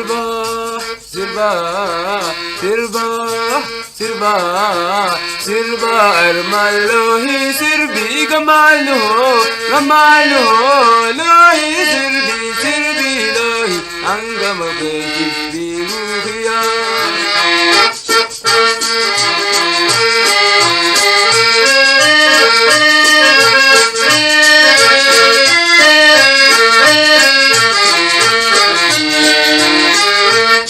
sirba sirba sirba sirba sirba armalohi sirbi gamalo gamalo lohi sirbi lohi angam bejibbi ruhiya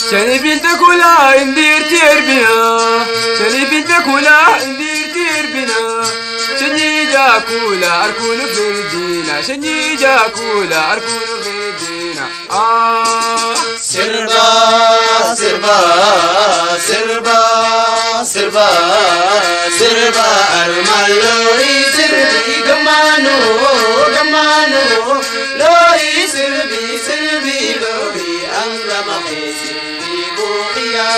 Seni binti kula indir tirbina Seni binti kula indir tirbina Seni jakula arkul firdina Seni jakula arkul firdina Sirba sirba sirba sirba sirba armaloi sirbi gamano gamano loi sirbi loi angama sirbi buhiya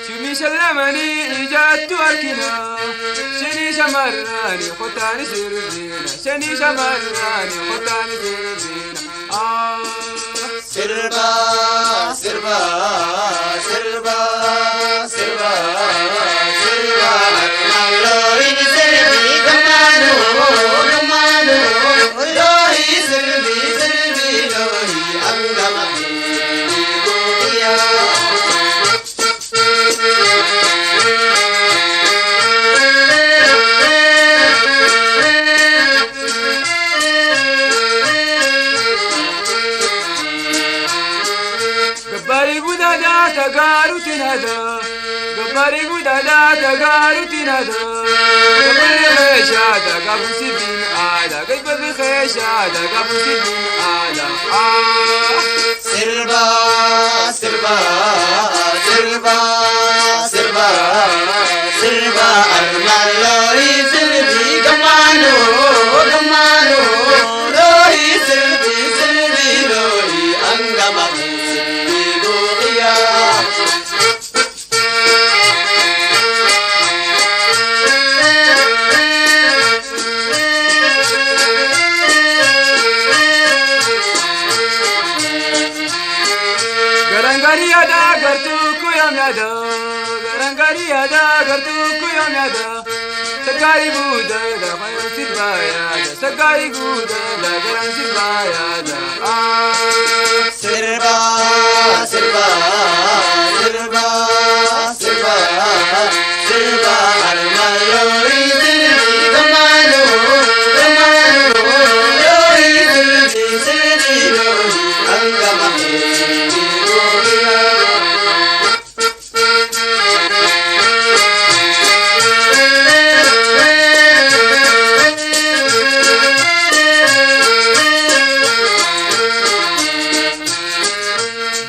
شمي سلمني إجات أركنا سني سمراني خطاني سربينا سني سمراني خطاني سربينا سربا سربا سربا سربا سربا مالوي سربي كمانو كمانو لوي سربي لوي أنغما سربي بويا تغارو تنادا غباري غدادا تغارو تنادا غباري خشادا غبسي بين آدا غباري خشادا غبسي بين آدا سربا سربا سربا سربا سربا أرمالوي سربي كمانو كمانو لوي سربي لوي أنغما سربي بوغيا Garangariada gartuku yamyada Garangariada gartuku yamyada Sagari guda da fayon sirbayada Sagari guda da garan sirbayada Sirba sirba sirba sirba sirba armaloi sirbi gamano gamano loi sirbi loi angama sirbi boya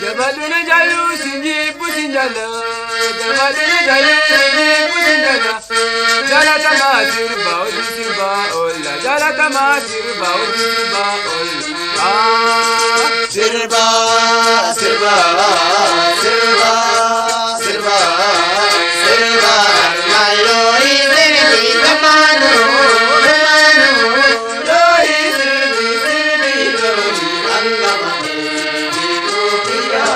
Jabaluna jalu sinji pusinjala Jabaluna jalu sinji pusinjala Jala tama sirba odi sirba olla Jala tama sirba odi sirba olla Sirba sirba sirba sirba sirba armaloi sirbi gamano gamano loi sirbi loi angama sirbi buhiya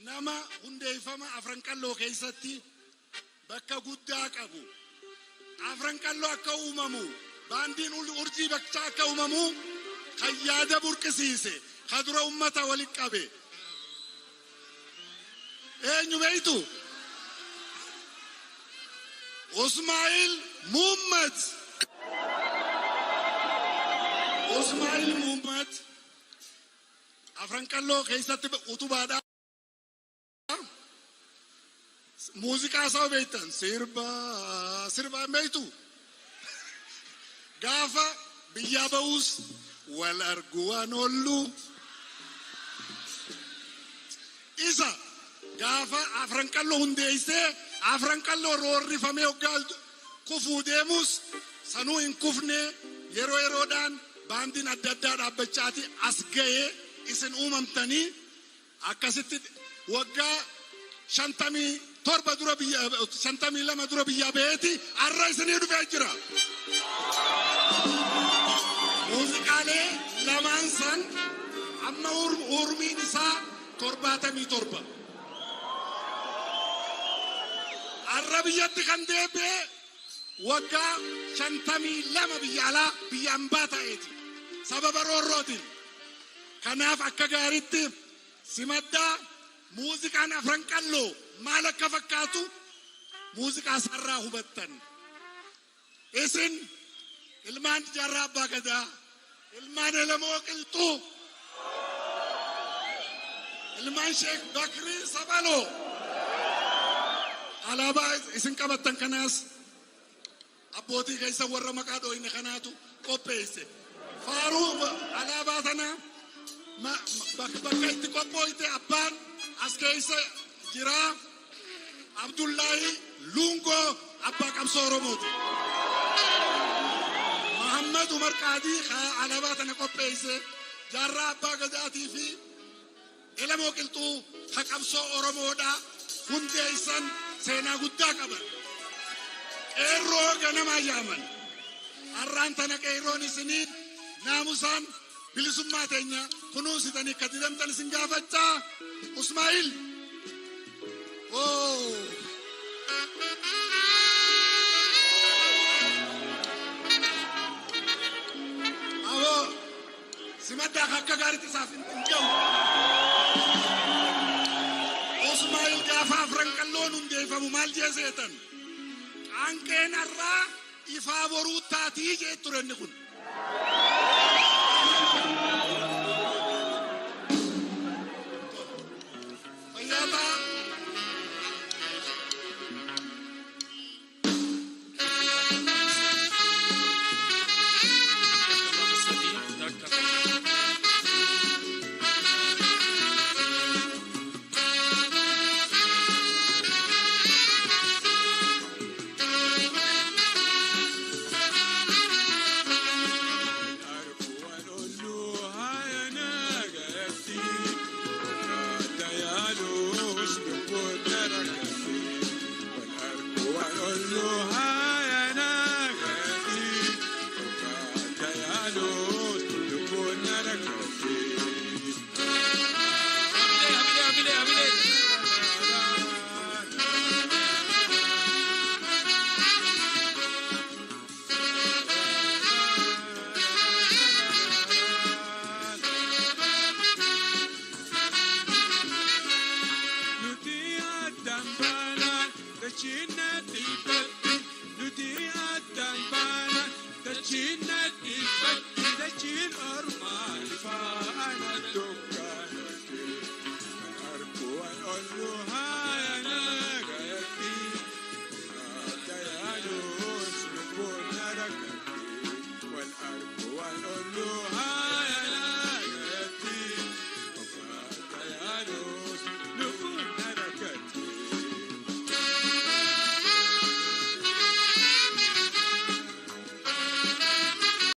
nama hundeeffama afranqalloo keessatti bakka guddaa qabu afranqalloo akka uumamu baandiin urjii bakka akka uumamu kan yaada burqisiise kan dura ummata walitti qabe eenyu beeytu Usmaa'il Muhammad Usmaa'il Muhammad afranqalloo keessatti utubaadha muuziqaa isaa beektan sirba beektu gaafa biyyaa ba'uus wal argu waan oollu isa gaafa afranqalloo hundeessee afranqalloo roorrifamee hoggaa kufuu deemus sanuu hin kufne yeroo yeroodhaan baandiin adda addaa dhaabbachaati as ga'ee isin uumamtanii akkasitti waggaa 52 dura biyya beeti arra isinii dhufee jira. Muuziqaalee lamaan san amma urmiin isaa 77. Arra biyyatti kan deebi'e waggaa 52 biyya alaa biyya hambaa ta'eeti sababa roorrootiin. Kanaaf akka gaariitti simaddaa muuziqaan afran qalloo maal akka fakkaatu muuziqaa sarraa hubattan. Isin ilmaan Jaarraa Abbaa Gadaa, ilmaan Elamoo Qilxuu, ilmaan Sheek Bakrii Sabaloo alaabaa isin qabattan kanaas abbootii keessa warra maqaa dhooyne kanaatu qopheesse. Faaruu alaabaa sana bakka itti qophooyte abbaan as keessa jira. Abdullaahi Luungoo abbaa qabsoo Oromooti. Muhammad Umar Qaadii alaabaa sana qopheesse. Jaarraa Abbaa Gadaatii fi Elamoo Qilxuu qabsoo Oromoodha. Hundeessan seenaa guddaa qaban. Qeerroo ganamaa yaaman. Har'aan tana qeerroon isiniin naamusaan bilisummaa teenya kunuunsitanii akka didamtan isin gaafachaa. Usmaa'il. Awoo simaddaa akka gaariitti isaaf hin ta'u. Usmaa'il gaafa afran qalloon hundeeffamu maal jeeseetan? Qaanqeen har'aa ifaa boruu taatii jee turenni kun.